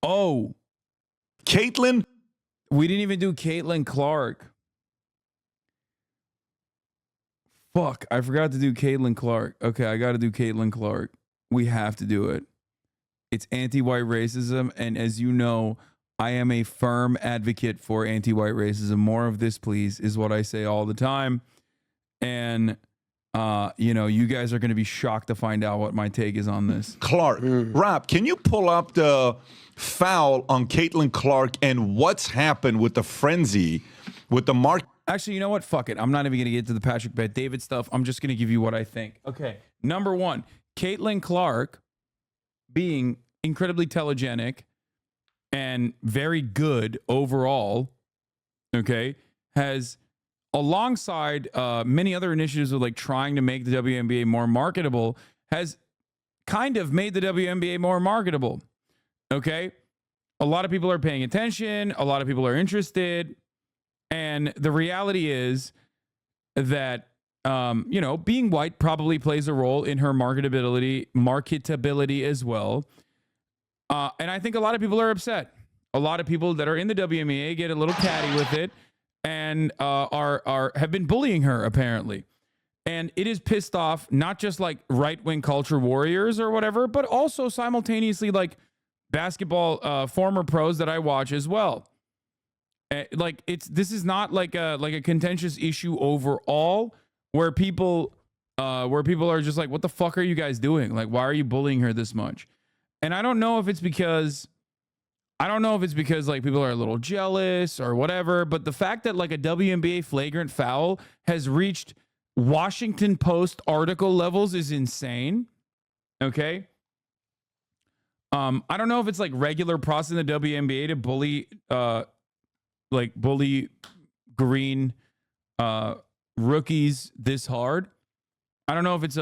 Oh, Caitlin. we didn't even do Caitlin Clark. Fuck, I forgot to do Caitlin Clark. Okay, I got to do Caitlin Clark. We have to do it. It's anti-white racism, and as you know, I am a firm advocate for anti-white racism. More of this, please, is what I say all the time. And, you guys are going to be shocked to find out what my take is on this. Clark. Rob, can you pull up the foul on Caitlin Clark and what's happened with the frenzy with the mark? Actually, you know what? Fuck it. I'm not even going to get to the Patrick Bet-David stuff. I'm just going to give you what I think. Okay. Number one, Caitlin Clark, being incredibly telegenic and very good overall, okay, has, alongside many other initiatives of like trying to make the WNBA more marketable, has kind of made the WNBA more marketable. Okay. A lot of people are paying attention. A lot of people are interested. And the reality is that, being white probably plays a role in her marketability as well. And I think a lot of people are upset. A lot of people that are in the WNBA get a little catty with it and have been bullying her, apparently. And it is pissed off not just like right-wing culture warriors or whatever, but also simultaneously like basketball former pros that I watch as well. This is not like a contentious issue overall where people are just like, what the fuck are you guys doing? Like, why are you bullying her this much? And I don't know if it's because like people are a little jealous or whatever, but the fact that like a WNBA flagrant foul has reached Washington Post article levels is insane. Okay. I don't know if it's like regular process in the WNBA to bully green rookies this hard. I don't know if it's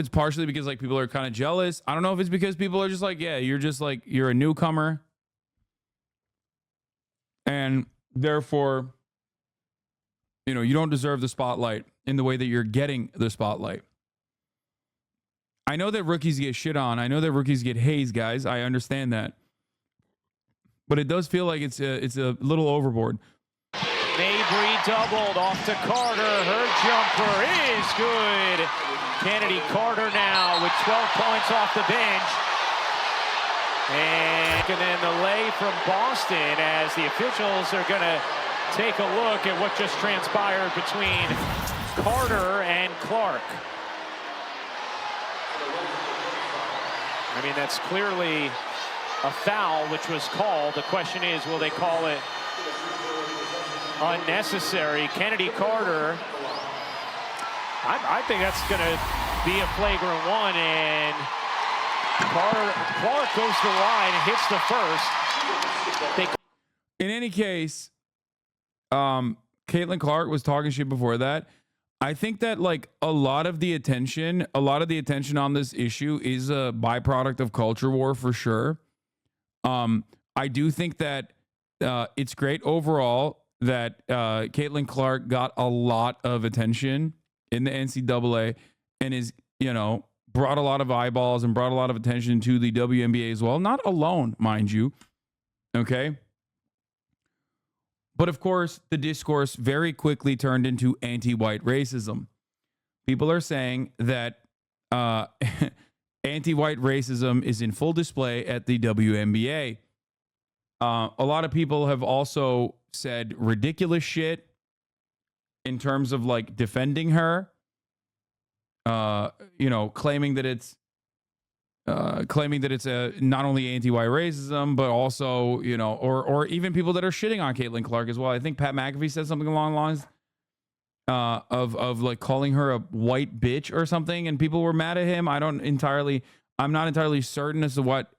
partially because like people are kind of jealous. I don't know if it's because people are just like, yeah, you're a newcomer. And therefore, you don't deserve the spotlight in the way that you're getting the spotlight. I know that rookies get shit on. I know that rookies get hazed, guys. I understand that. But it does feel like it's a little overboard. Mabry doubled off to Carter. Her jumper is good. Kennedy Carter now with 12 points off the bench. And then the lay from Boston as the officials are going to take a look at what just transpired between Carter and Clark. I mean, that's clearly a foul which was called. The question is, will they call it unnecessary? Kennedy Carter, I think that's going to be a flagrant one, and Clark goes to the line and hits the first. In any case, Caitlin Clark was talking shit before that. I think that like a lot of the attention on this issue is a byproduct of culture war for sure. I do think that it's great overall that Caitlin Clark got a lot of attention in the NCAA and is, brought a lot of eyeballs and brought a lot of attention to the WNBA as well. Not alone, mind you. Okay. But of course, the discourse very quickly turned into anti-white racism. People are saying that anti-white racism is in full display at the WNBA. A lot of people have also said ridiculous shit in terms of like defending her. Claiming that it's not only anti-white racism, but also, or even people that are shitting on Caitlin Clark as well. I think Pat McAfee said something along the lines of like calling her a white bitch or something, and people were mad at him. I'm not entirely certain as to what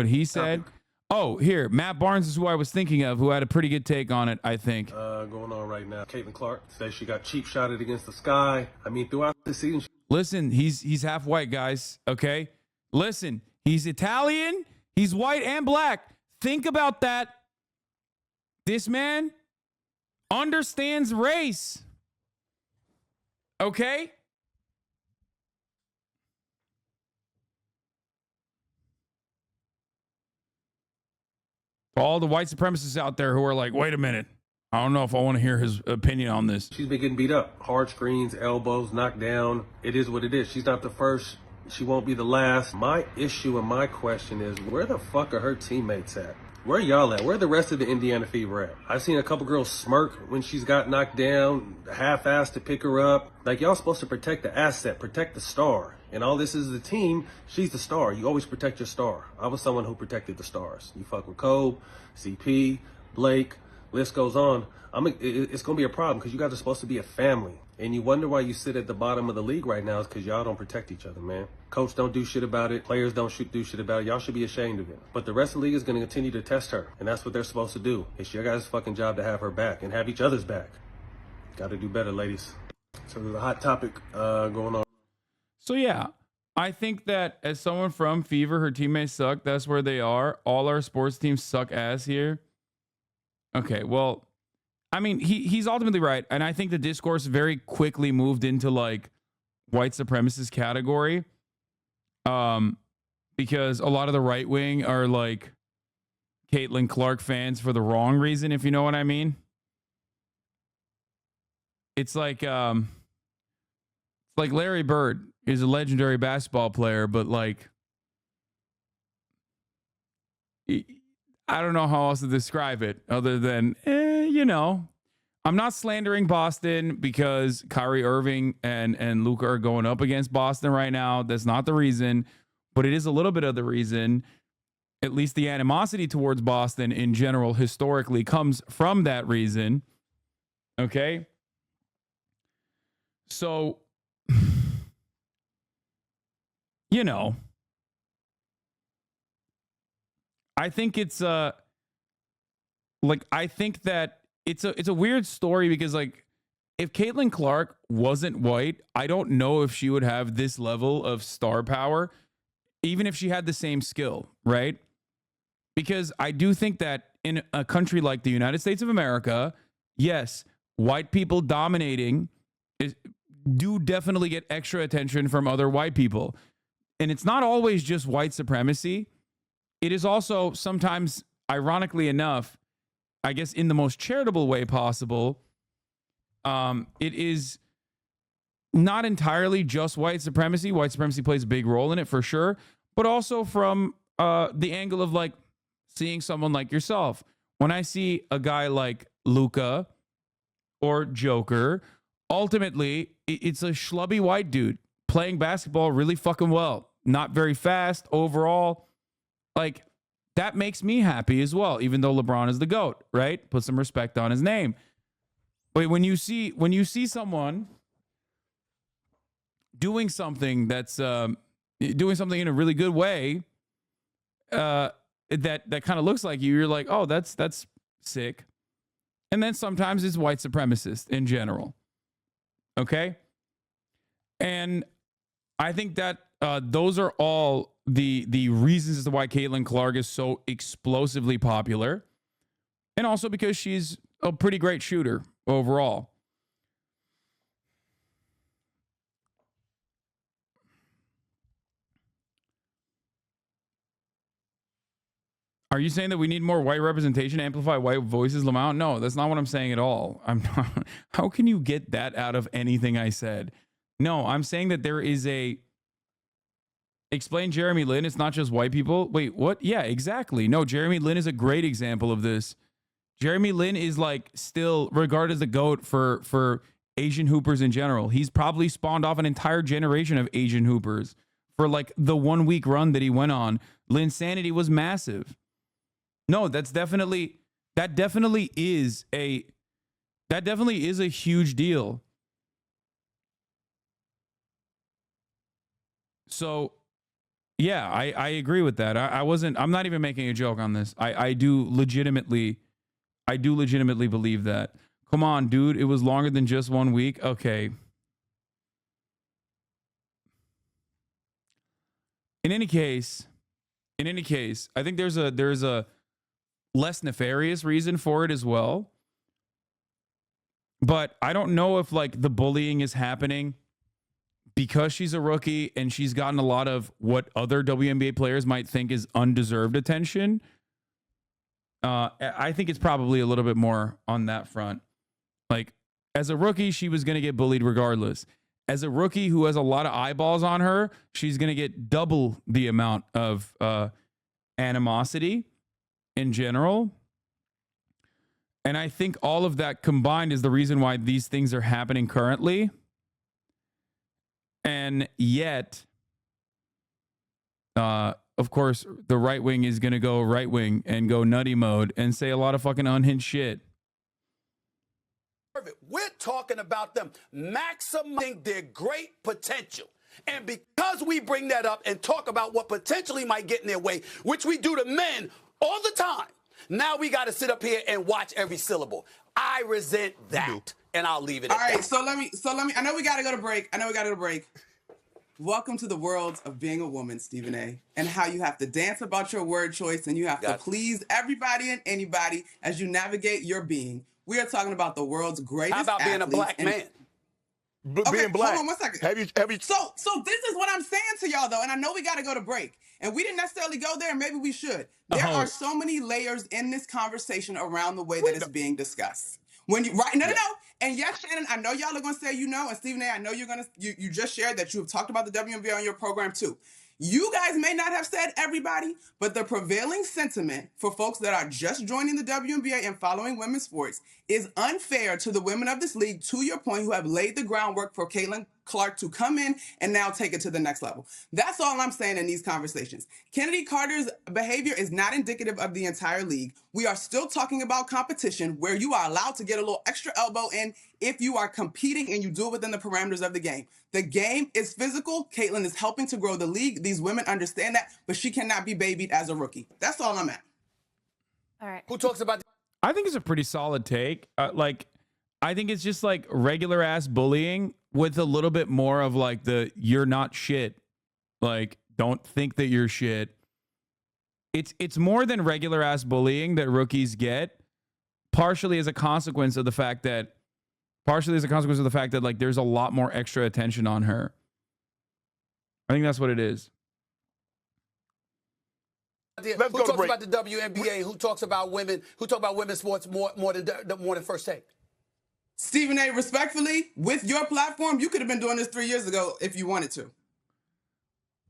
he said. Oh, here, Matt Barnes is who I was thinking of, who had a pretty good take on it, I think. Going on right now. Caitlin Clark says she got cheap shotted against the sky. I mean, throughout the season. Listen, he's half white, guys. Okay? Listen, he's Italian, he's white and black. Think about that. This man understands race. Okay? For all the white supremacists out there who are like, wait a minute, I don't know if I want to hear his opinion on this. She's been getting beat up. Hard screens, elbows, knocked down. It is what it is. She's not the first. She won't be the last. My issue and my question is, where the fuck are her teammates at? Where y'all at? Where the rest of the Indiana Fever at? I've seen a couple girls smirk when she's got knocked down, half-assed to pick her up. Like, y'all supposed to protect the asset, protect the star. And all this is the team. She's the star. You always protect your star. I was someone who protected the stars. You fuck with Kobe, CP, Blake, list goes on. It's going to be a problem because you guys are supposed to be a family. And you wonder why you sit at the bottom of the league right now is because y'all don't protect each other, man. Coach don't do shit about it. Players don't do shit about it. Y'all should be ashamed of it. But the rest of the league is going to continue to test her. And that's what they're supposed to do. It's your guys' fucking job to have her back and have each other's back. Got to do better, ladies. So there's a hot topic going on. So, yeah, I think that as someone from Fever, her teammates suck. That's where they are. All our sports teams suck ass here. Okay, well, I mean, he's ultimately right. And I think the discourse very quickly moved into like white supremacist category. Because a lot of the right wing are like Caitlin Clark fans for the wrong reason, if you know what I mean. It's like Larry Bird is a legendary basketball player, but like, I don't know how else to describe it other than, you know, I'm not slandering Boston because Kyrie Irving and Luka are going up against Boston right now. That's not the reason, but it is a little bit of the reason. At least the animosity towards Boston in general historically comes from that reason. Okay. So, you know, I think it's I think that it's a weird story because like if Caitlin Clark wasn't white, I don't know if she would have this level of star power, even if she had the same skill, right? Because I do think that in a country like the United States of America, yes, white people dominating do definitely get extra attention from other white people. And it's not always just white supremacy. It is also sometimes, ironically enough, I guess in the most charitable way possible, it is not entirely just white supremacy. White supremacy plays a big role in it for sure, but also from the angle of like seeing someone like yourself. When I see a guy like Luka or Joker, ultimately it's a schlubby white dude playing basketball really fucking well, not very fast overall. Like, that makes me happy as well, even though LeBron is the GOAT, right? Put some respect on his name. But when you see someone doing something that's doing something in a really good way, that kind of looks like you're like, oh, that's sick. And then sometimes it's white supremacist in general. Okay? And I think that those are all the reasons as to why Caitlin Clark is so explosively popular. And also because she's a pretty great shooter overall. Are you saying that we need more white representation to amplify white voices, Lamont? No, that's not what I'm saying at all. I'm not. How can you get that out of anything I said? No, I'm saying that there is a... Explain Jeremy Lin. It's not just white people. Wait, what? Yeah, exactly. No, Jeremy Lin is a great example of this. Jeremy Lin is like still regarded as the GOAT for Asian hoopers in general. He's probably spawned off an entire generation of Asian hoopers for like the 1 week run that he went on. Linsanity was massive. No, that definitely is a huge deal. So yeah, I agree with that. I'm not even making a joke on this. I do legitimately believe that. Come on, dude. It was longer than just 1 week. Okay. In any case, I think there's a less nefarious reason for it as well. But I don't know if like the bullying is happening because she's a rookie and she's gotten a lot of what other WNBA players might think is undeserved attention. I think it's probably a little bit more on that front. Like, as a rookie, she was going to get bullied regardless. As a rookie who has a lot of eyeballs on her, she's going to get double the amount of animosity in general. And I think all of that combined is the reason why these things are happening currently. And yet, of course, the right wing is going to go right wing and go nutty mode and say a lot of fucking unhinged shit. We're talking about them maximizing their great potential. And because we bring that up and talk about what potentially might get in their way, which we do to men all the time, now we got to sit up here and watch every syllable. I resent that, and I'll leave it at that. All right, so let me, I know we got to go to break. Welcome to the world of being a woman, Stephen A., and how you have to dance about your word choice and you have to please everybody and anybody as you navigate your being. We are talking about the world's greatest. How about being a black man? Being black. Hold on 1 second. Have you? So this is what I'm saying to y'all, though, and I know we got to go to break, and we didn't necessarily go there. Maybe we should. There are so many layers in this conversation around the way that it's being discussed. When you no. And yes, Shannon, I know y'all are gonna say and Stephen A., I know you just shared that you have talked about the WNBA on your program too. You guys may not have said everybody, but the prevailing sentiment for folks that are just joining the WNBA and following women's sports is unfair to the women of this league, to your point, who have laid the groundwork for Caitlin Clark to come in and now take it to the next level. That's all I'm saying in these conversations. Kennedy Carter's behavior is not indicative of the entire league. We are still talking about competition where you are allowed to get a little extra elbow in if you are competing and you do it within the parameters of the game. The game is physical. Caitlin is helping to grow the league. These women understand that, but she cannot be babied as a rookie. That's all I'm at. All right. Who talks about I think it's a pretty solid take. I think it's just like regular ass bullying with a little bit more of like the you're not shit. Like, don't think that you're shit. It's more than regular ass bullying that rookies get, partially as a consequence of the fact that like there's a lot more extra attention on her. I think that's what it is. Who talks about the WNBA? Who talks about women? Who talk about women's sports more than First Take? Stephen A., respectfully, with your platform, you could have been doing this 3 years ago if you wanted to.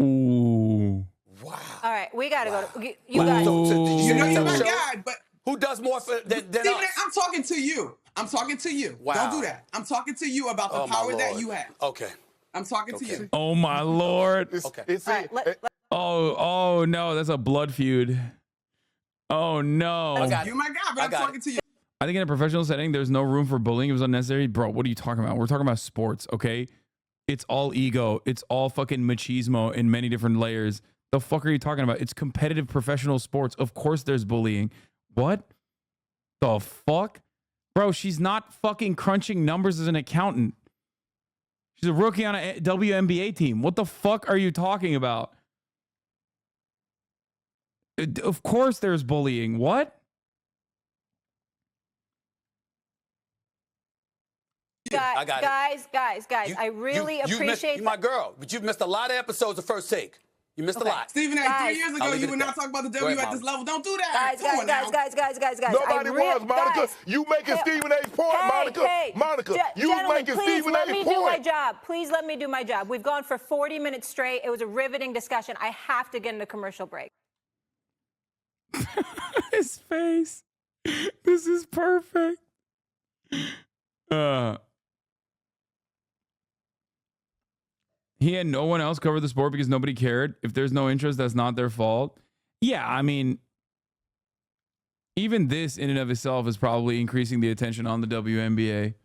Ooh. Wow. All right, we got to go. You know you're my show? guy, but Who does more than Stephen us? A., I'm talking to you. Wow. Don't do that. I'm talking to you about the power that you have. Okay. I'm talking to you. Oh my Lord. Okay. All right, Oh no, that's a blood feud. Oh no. You're my guy, but I'm talking to you. I think in a professional setting, there's no room for bullying. It was unnecessary. Bro, what are you talking about? We're talking about sports, okay? It's all ego. It's all fucking machismo in many different layers. The fuck are you talking about? It's competitive professional sports. Of course there's bullying. What the fuck? Bro, she's not fucking crunching numbers as an accountant. She's a rookie on a WNBA team. What the fuck are you talking about? Of course there's bullying. What? Guys, I really appreciate you're my girl, but you've missed a lot of episodes of First Take. You missed a lot. Stephen A., Guys, 3 years ago, you would not talk about the W at this level. Don't do that. Guys. Nobody was, Monica. Guys, You making Stephen A.'s point, Monica. Monica, you making Stephen let A.'s me point. do my job. Please let me do my job. We've gone for 40 minutes straight. It was a riveting discussion. I have to get into commercial break. His face. This is perfect. He had no one else cover the sport because nobody cared. If there's no interest, that's not their fault. Yeah, I mean, even this in and of itself is probably increasing the attention on the WNBA.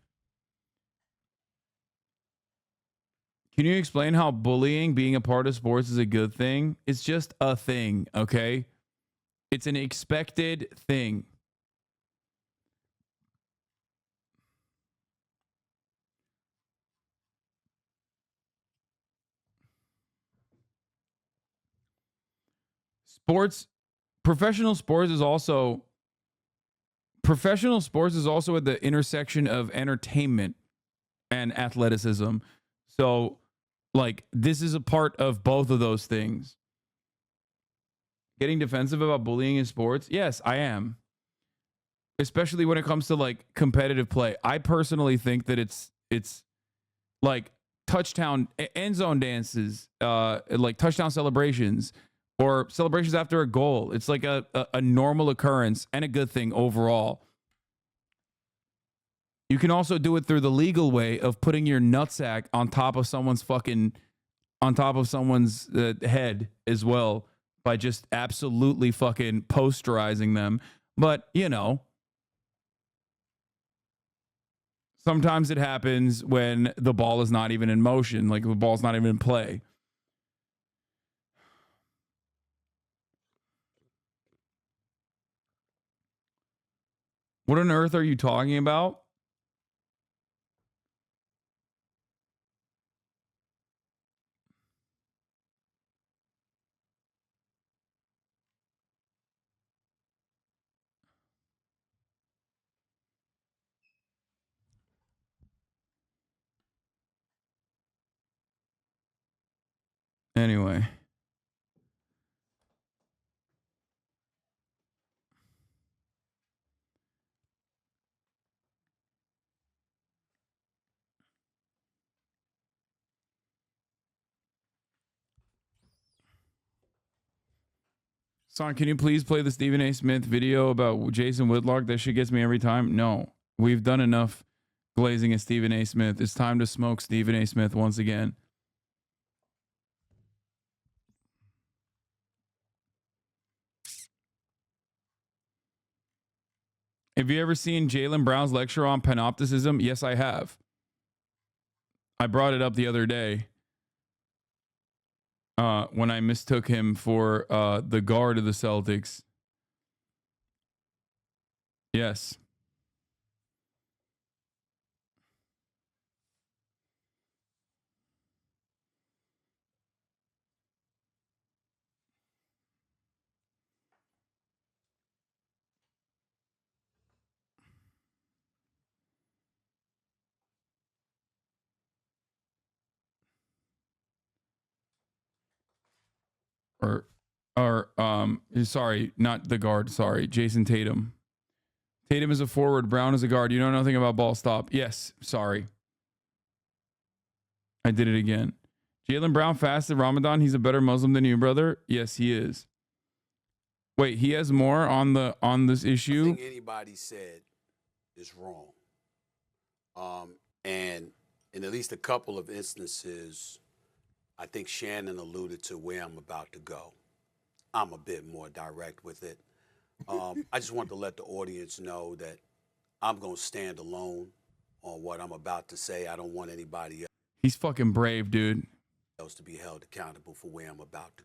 Can you explain how bullying, being a part of sports, is a good thing? It's just a thing, okay? It's an expected thing. Professional sports is also at the intersection of entertainment and athleticism. So, like, this is a part of both of those things. Getting defensive about bullying in sports? Yes, I am. especially when it comes to like competitive play. I personally think that it's like touchdown end zone dances, like touchdown celebrations or celebrations after a goal. It's like a normal occurrence and a good thing overall. You can also do it through the legal way of putting your nutsack on top of someone's head as well by just absolutely fucking posterizing them. But, you know, sometimes it happens when the ball is not even in motion, like the ball's not even in play. What on earth are you talking about? Anyway. Son, can you please play the Stephen A. Smith video about Jason Whitlock? That shit gets me every time. No, we've done enough glazing at Stephen A. Smith. It's time to smoke Stephen A. Smith once again. Have you ever seen Jaylen Brown's lecture on panopticism? Yes, I have. I brought it up the other day when I mistook him for the guard of the Celtics. Yes. Sorry, not the guard. Sorry, Jason Tatum. Tatum is a forward. Brown is a guard. You know nothing about ball stop. Yes, sorry. I did it again. Jaylen Brown fasted Ramadan. He's a better Muslim than you, brother. Yes, he is. Wait, he has more on this issue. Nothing anybody said is wrong. And in at least a couple of instances, I think Shannon alluded to where I'm about to go. I'm a bit more direct with it. I just want to let the audience know that I'm going to stand alone on what I'm about to say. I don't want anybody He's fucking brave, dude. else to be held accountable for where I'm about to